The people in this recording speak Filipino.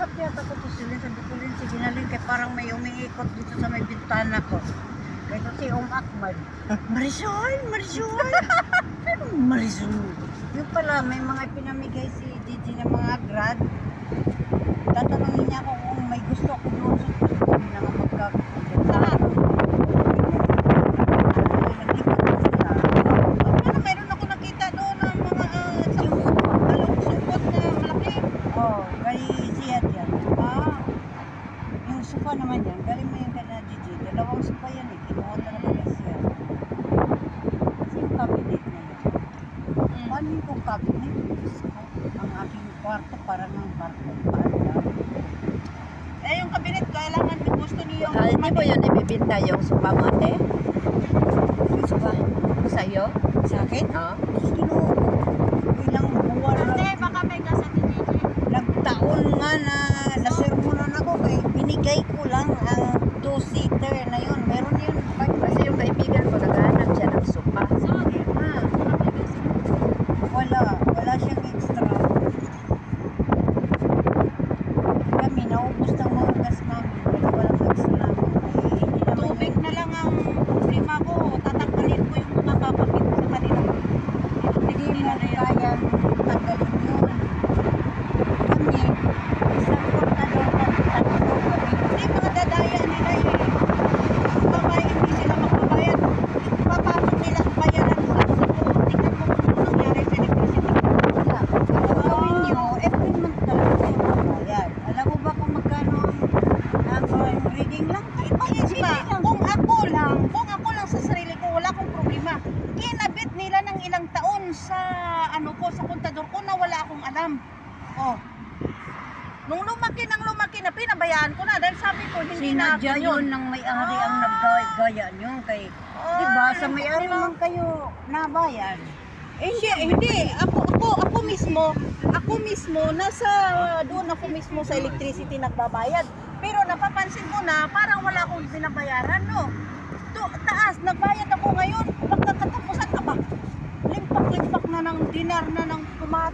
Nakausap yata ko to sila. Sabi ko rin, sige na rin, kaya parang may umiikot dito sa may bintana ko. Kaya ito si Ahmad. Marisol! Marisol! Anong Marisol? Yung pala, may mga pinamigay si Gigi ng mga grad. Tatanungin niya ako kung may gusto ako doon sa school na magkakita. Nag-ikot na sila. Ano, meron ako nakita doon ng mga supot na malaki. Oh, kay Ziad yan. Yung sofa naman yan, galing mo yung kay Gigi. Dalawang sofa yan eh. Kinuha talaga kay Ziad. Kasi yung cabinet na yan. Paano yung cabinet? Ang aking kwarto, parang ang kwarto. Eh, yung kabinet, kailangan may gusto niyo. Hindi mo yun ibibinta yung sopa mo, ate? Yung sofa. Sa'yo? Sa akin? Oo. Sino? Ilang buwan Ate, na. baka may gasa ni Gigi. Nagtaon nga na nasermonan ako kay binigay ko lang ang 2-seater na yun. Meron yun. Kasi yung kaibigan ko, naghahanap siya ng sopa. Wala siyang extra. Kami, naubos ng mga gas namin. Walang extra namin. Hindi naman Tubig na lang ang problema ko. Tatanggalin ko yung mga papapit sa kanila. Hindi mo kayang tanggalin yun. Kami, isang kontador na tatlo kami. Hindi, mga dadaya nila eh. Babayad, hindi sila magbabayad. Papasok nila sa bayaran sa buo. Tingnan mo kung ano nangyari sa electricity. Wala. Ang gawin nyo, every month talaga kayo magbayad. Alam mo ba kung magkano ang reading lang? Ipangis pa, kung ako lang sa sarili ko, wala akong problema. Kinabit nila ng ilang taon sa sa kontador ko na wala akong alam. Oh. Nung lumaki na, pinabayaan ko na dahil sabi ko, hindi na Sinadya akin yun ng may-ari ang naggaya nyo kay, di ba, sa may-ari naman kayo nabayan. Hindi. Ako mismo, nasa doon ako mismo sa electricity nagbabayad. Pero napapansin ko na parang wala akong binabayaran, no? Taas, nagbayad ako ngayon, magkakatapusan, limpak-limpak na ng dinar na ng tumata.